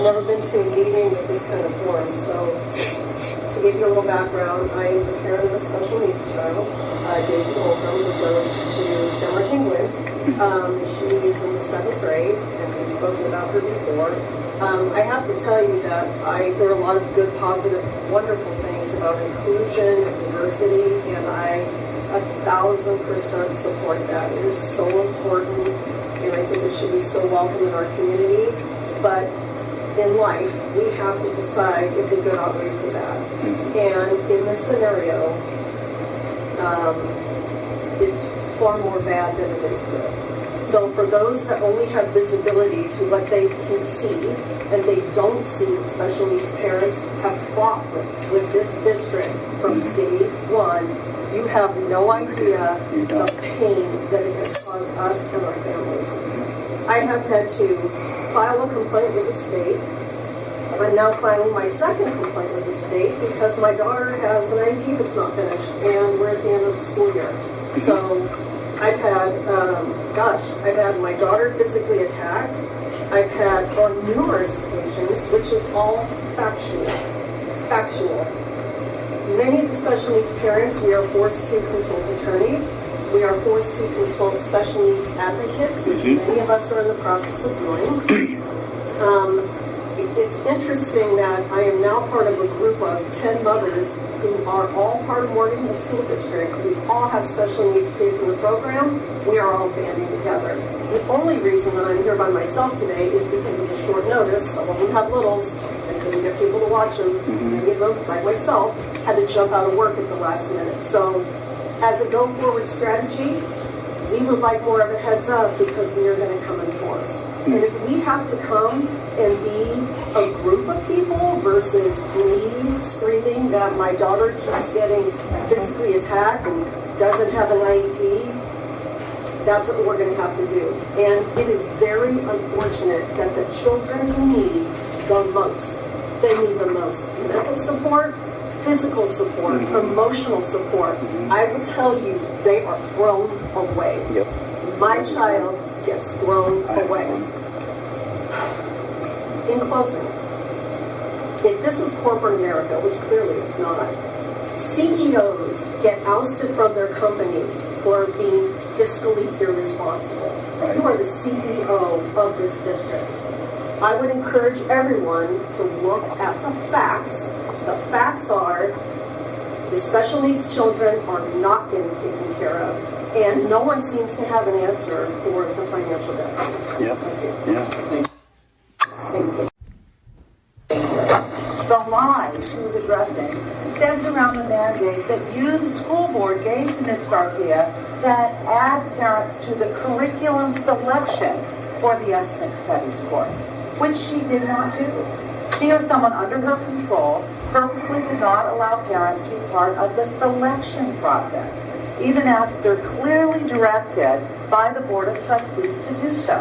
never been to a meeting with this kind of forum, so to give you a little background, I am the parent of a special needs child, Daisy Holcomb, who goes to San Martin Glen. She is in the 7th grade, and we've spoken about her before. I have to tell you that I hear a lot of good, positive, wonderful things about inclusion and diversity, and I 1,000% support that. It is so important, and I think it should be so welcome in our community. But in life, we have to decide if the good outweighs the bad. And in this scenario, it's far more bad than it is good. So for those that only have visibility to what they can see, and they don't see what special needs parents have fought with this district from day one, you have no idea the pain that it has caused us and our families. I have had to file a complaint with the state. I'm now filing my second complaint with the state because my daughter has an IEP that's not finished, and we're at the end of the school year. So I've had, I've had my daughter physically attacked. I've had on numerous occasions, which is all factual. Many of the special needs parents, we are forced to consult attorneys. We are forced to consult special needs advocates, which many of us are in the process of doing. It's interesting that I am now part of a group of 10 mothers who are all part of Morgan Hill School District. We all have special needs kids in the program. We are all banding together. The only reason that I'm here by myself today is because of the short notice. Some of them have littles. I couldn't get people to watch them. Many of them, like myself, had to jump out of work at the last minute. So as a go-forward strategy, we would like more of a heads up because we are going to come in force. And if we have to come and be a group of people versus me screaming that my daughter keeps getting physically attacked and doesn't have an IEP, that's what we're going to have to do. And it is very unfortunate that the children who need the most, they need the most mental support, physical support, emotional support. I will tell you, they are thrown away. My child gets thrown away. In closing, if this was corporate America, which clearly it's not, CEOs get ousted from their companies for being fiscally irresponsible. You are the CEO of this district. I would encourage everyone to look at the facts. The facts are the special needs children are not getting taken care of, and no one seems to have an answer for the financial deficit. Thank you. The lie she was addressing stems around the mandate that you, the school board, gave to Ms. Garcia that add parents to the curriculum selection for the ethnic studies course, which she did not do. She or someone under her control purposely did not allow parents to be part of the selection process, even after clearly directed by the Board of Trustees to do so.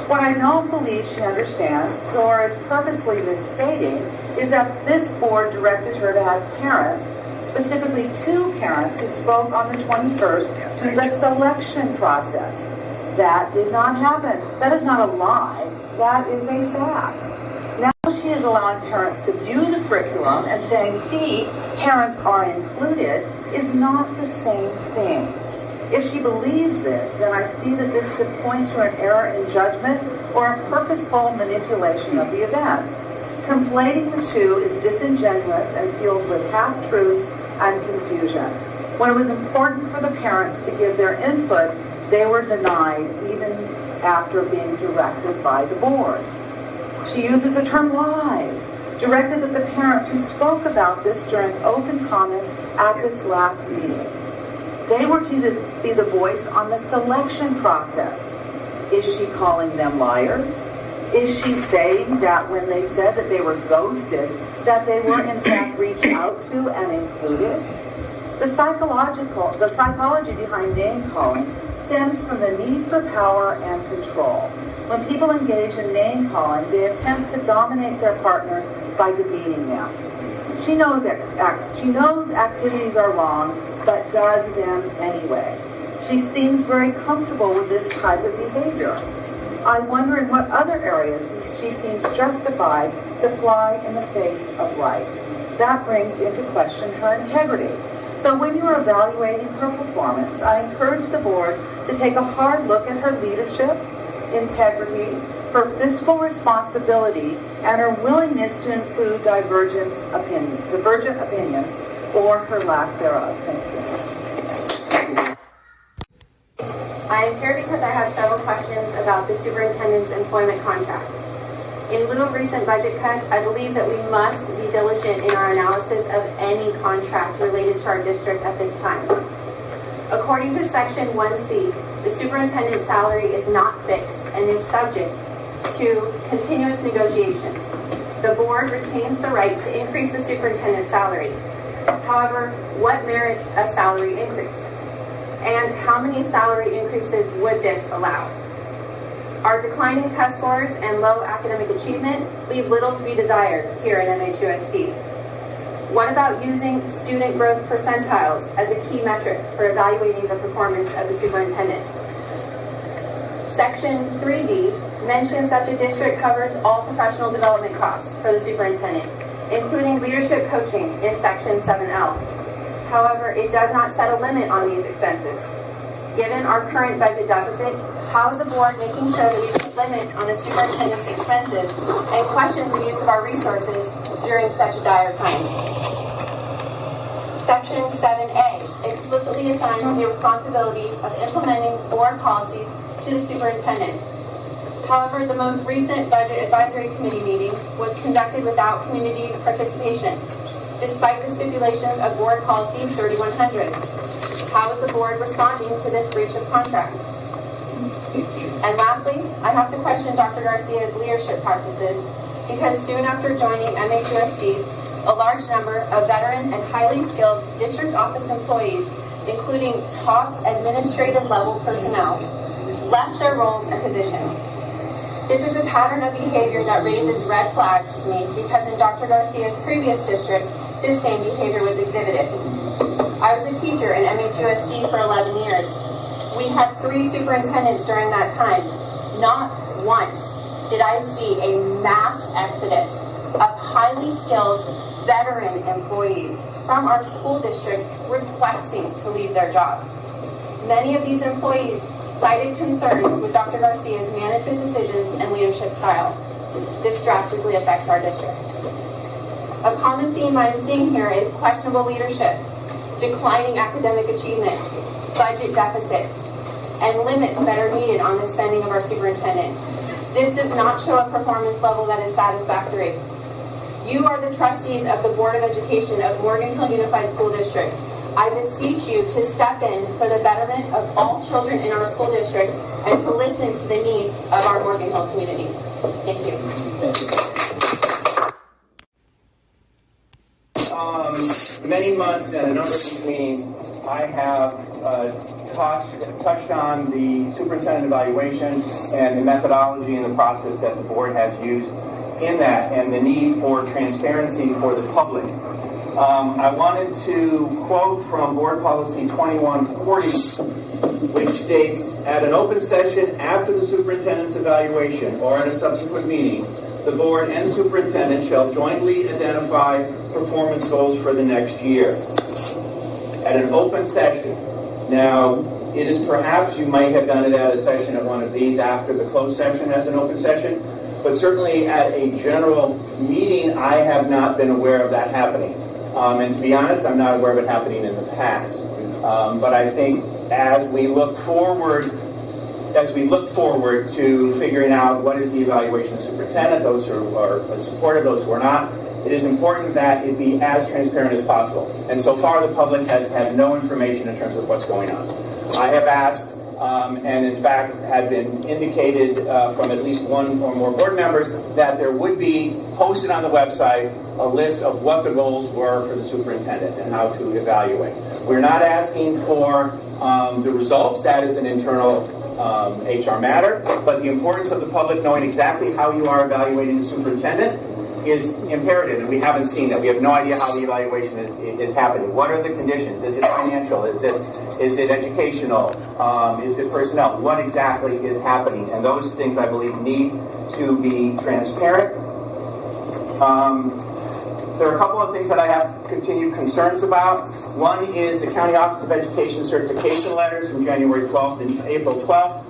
What I don't believe she understands, or is purposely misstating, is that this board directed her to have parents, specifically 2 parents who spoke on the 21st, to the selection process. That did not happen. That is not a lie. That is a fact. Now she is allowing parents to view the curriculum and saying, see, parents are included, is not the same thing. If she believes this, then I see that this could point to an error in judgment or a purposeful manipulation of the events. Conflating the two is disingenuous and filled with half-truths and confusion. When it was important for the parents to give their input, they were denied even after being directed by the board. She uses the term lies, directed at the parents who spoke about this during open comments at this last meeting. They were to be the voice on the selection process. Is she calling them liars? Is she saying that when they said that they were ghosted, that they were in fact reached out to and included? The psychology behind name calling stems from the need for power and control. When people engage in name calling, they attempt to dominate their partners by demeaning them. She knows activities are wrong, but does them anyway. She seems very comfortable with this type of behavior. I wonder in what other areas she seems justified to fly in the face of right. That brings into question her integrity. So when you are evaluating her performance, I encourage the board to take a hard look at her leadership, integrity, her fiscal responsibility, and her willingness to include divergent opinions, or her lack thereof. Thank you. I am here because I have several questions about the superintendent's employment contract. In lieu of recent budget cuts, I believe that we must be diligent in our analysis of any contract related to our district at this time. According to Section 1C, the superintendent's salary is not fixed and is subject to continuous negotiations. The board retains the right to increase the superintendent's salary. However, what merits a salary increase? And how many salary increases would this allow? Our declining test scores and low academic achievement leave little to be desired here at MHUSD. What about using student growth percentiles as a key metric for evaluating the performance of the superintendent? Section 3D mentions that the district covers all professional development costs for the superintendent, including leadership coaching in Section 7L. However, it does not set a limit on these expenses. Given our current budget deficit, how is the board making sure that we put limits on the superintendent's expenses and questions the use of our resources during such dire times? Section 7A explicitly assigns the responsibility of implementing board policies to the superintendent. However, the most recent Budget Advisory Committee meeting was conducted without community participation, despite the stipulations of Board Policy 3100. How is the board responding to this breach of contract? And lastly, I have to question Dr. Garcia's leadership practices because soon after joining MHUSD, a large number of veteran and highly skilled district office employees, including top administrative level personnel, left their roles and positions. This is a pattern of behavior that raises red flags to me because in Dr. Garcia's previous district, this same behavior was exhibited. I was a teacher in MHUSD for 11 years. We had 3 superintendents during that time. Not once did I see a mass exodus of highly skilled veteran employees from our school district requesting to leave their jobs. Many of these employees cited concerns with Dr. Garcia's management decisions and leadership style. This drastically affects our district. A common theme I'm seeing here is questionable leadership, declining academic achievement, budget deficits, and limits that are needed on the spending of our superintendent. This does not show a performance level that is satisfactory. You are the trustees of the Board of Education of Morgan Hill Unified School District. I beseech you to step in for the betterment of all children in our school district and to listen to the needs of our Morgan Hill community. Thank you. Many months and a number of these meetings, I have touched on the superintendent evaluation and the methodology and the process that the board has used in that and the need for transparency for the public. I wanted to quote from Board Policy 2140, which states, at an open session after the superintendent's evaluation or at a subsequent meeting, the board and superintendent shall jointly identify performance goals for the next year. At an open session. Now, it is perhaps you might have done it at a session at one of these after the closed session as an open session, but certainly at a general meeting, I have not been aware of that happening. And to be honest, I'm not aware of it happening in the past. But I think as we look forward to figuring out what is the evaluation of the superintendent, those who are supportive, those who are not, it is important that it be as transparent as possible. And so far, the public has had no information in terms of what's going on. I have asked, and in fact had been indicated from at least one or more board members that there would be posted on the website a list of what the goals were for the superintendent and how to evaluate. We're not asking for the results. That is an internal HR matter, but the importance of the public knowing exactly how you are evaluating the superintendent is imperative, and we haven't seen that. We have no idea how the evaluation is happening. What are the conditions? Is it financial? Is it educational? Is it personnel? What exactly is happening? And those things, I believe, need to be transparent. There are a couple of things that I have continued concerns about. One is the County Office of Education certification letters from January 12th and April 12th.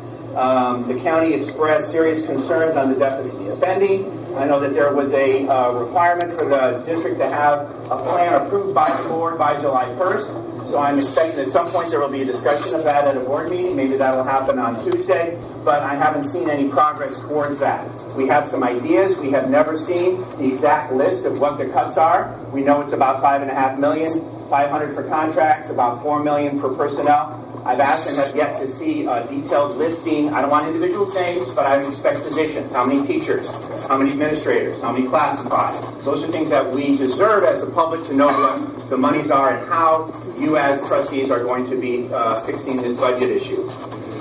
The county expressed serious concerns on the deficit spending. I know that there was a requirement for the district to have a plan approved by the board by July 1st. So I'm expecting at some point there will be a discussion of that at a board meeting. Maybe that will happen on Tuesday, but I haven't seen any progress towards that. We have some ideas. We have never seen the exact list of what the cuts are. We know it's about $5.5 million, $500 for contracts, about $4 million for personnel. I've asked and have yet to see a detailed listing. I don't want individuals' names, but I expect positions. How many teachers? How many administrators? How many classified? Those are things that we deserve as the public to know what the monies are and how you as trustees are going to be fixing this budget issue.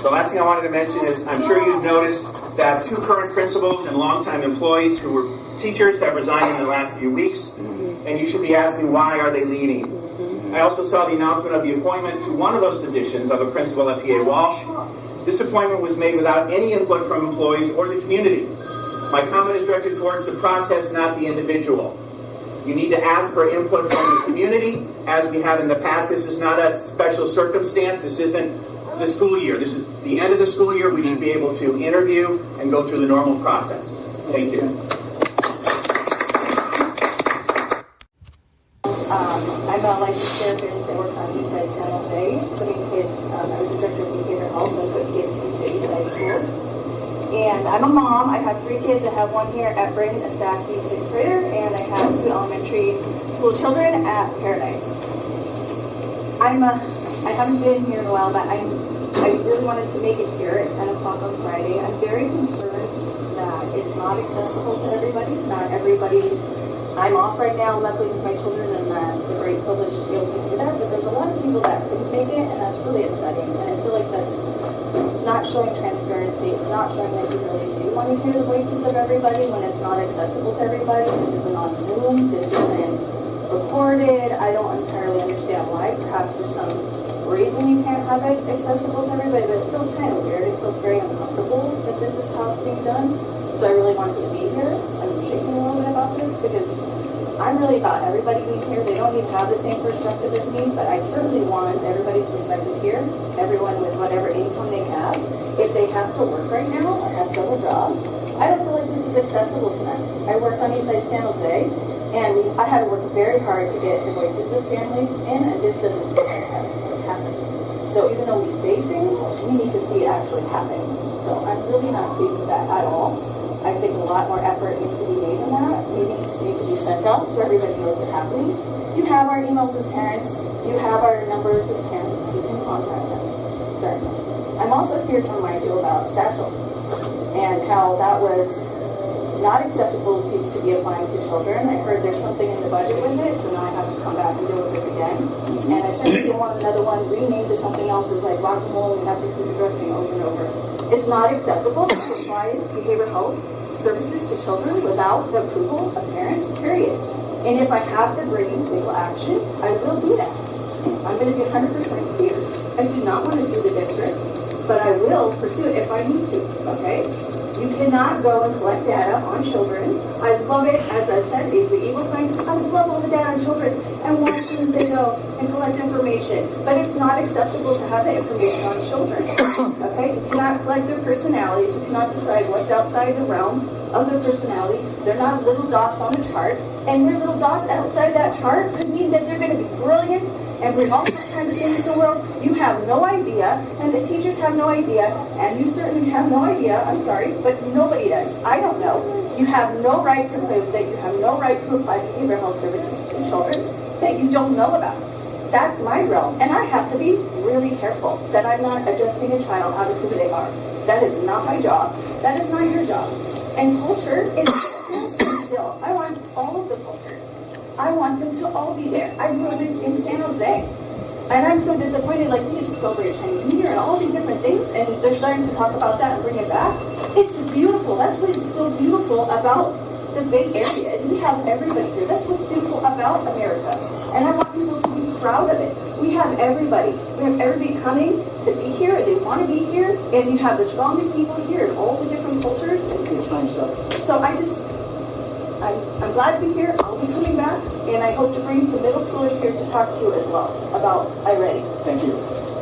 The last thing I wanted to mention is I'm sure you've noticed that 2 current principals and longtime employees who were teachers have resigned in the last few weeks, and you should be asking why are they leaving. I also saw the announcement of the appointment to one of those positions of a principal at PA Walsh. This appointment was made without any input from employees or the community. My comment is directed towards the process, not the individual. You need to ask for input from the community, as we have in the past. This is not a special circumstance. This isn't the school year. This is the end of the school year. We should be able to interview and go through the normal process. Thank you. I'm a licensed therapist. I work on Eastside San Jose, putting kids, I was a director of behavioral health and put kids into Eastside schools. And I'm a mom. I have 3 kids. I have one here at Bryn, a sassy 6th grader, and I have 2 elementary school children at Paradise. I haven't been here in a while, but I really wanted to make it here at 10 o'clock on Friday. I'm very concerned that it's not accessible to everybody. Not everybody. I'm off right now, luckily with my children, and it's a great privilege to be able to do that, but there's a lot of people that couldn't make it, and that's really upsetting, and I feel like that's not showing transparency. It's not showing that you really do want to hear the voices of everybody when it's not accessible to everybody. This isn't on Zoom, this isn't recorded. I don't entirely understand why. Perhaps there's some reason you can't have it accessible to everybody, but it feels kind of weird. It feels very uncomfortable that this is how it's being done. So I really wanted to be here. I'm shaking a little bit about this because I'm really about everybody being here. They don't even have the same perspective as me, but I certainly want everybody's perspective here. Everyone with whatever income they have. If they have to work right now or have several jobs, I don't feel like this is accessible to them. I work on Eastside San Jose, and I had to work very hard to get the voices of families in, and this doesn't feel like that's what's happening. So even though we say things, we need to see it actually happen. So I'm really not pleased with that at all. I think a lot more effort needs to be made in that. Meetings need to be sent out so everybody knows what's happening. You have our emails as parents. You have our numbers as parents. You can contact us. Certainly. I'm also here to remind you about Satchel and how that was not acceptable to be applying to children. I heard there's something in the budget with it, so now I have to come back and deal with this again. And I certainly don't want another one renamed to something else. It's like whack-a-mole, we have to keep addressing over and over. It's not acceptable to apply behavioral health services to children without the approval of parents, period. And if I have to bring legal action, I will do that. I'm going to be 100% clear. I do not want to sue the district, but I will pursue it if I need to, okay? You cannot go and collect data on children. I love it, as I said, he's the evil scientist. I love all the data on children and watch them as they go and collect information. But it's not acceptable to have that information on children, okay? You cannot collect their personalities. You cannot decide what's outside the realm of their personality. They're not little dots on a chart. And your little dots outside that chart could mean that they're going to be brilliant and bring all kinds of things to the world. You have no idea, and the teachers have no idea, and you certainly have no idea, I'm sorry, but nobody does. I don't know. You have no right to play with it. You have no right to apply behavioral health services to children that you don't know about. That's my realm, and I have to be really careful that I'm not adjusting a child out of who they are. That is not my job. That is not your job. And culture is still. I want all of the cultures. I want them to all be there. I grew up in San Jose. And I'm so disappointed, like, we used to celebrate Chinese New Year and all these different things, and they're starting to talk about that and bring it back. It's beautiful. That's what is so beautiful about the Bay Area is we have everybody here. That's what's beautiful about America. And I want people to be proud of it. We have everybody. We have everybody coming to be here, and they want to be here, and you have the strongest people here in all the different cultures. And time's up. So I'm glad to be here. I'll be coming back, and I hope to bring some middle schoolers here to talk to you as well about iReady. Thank you.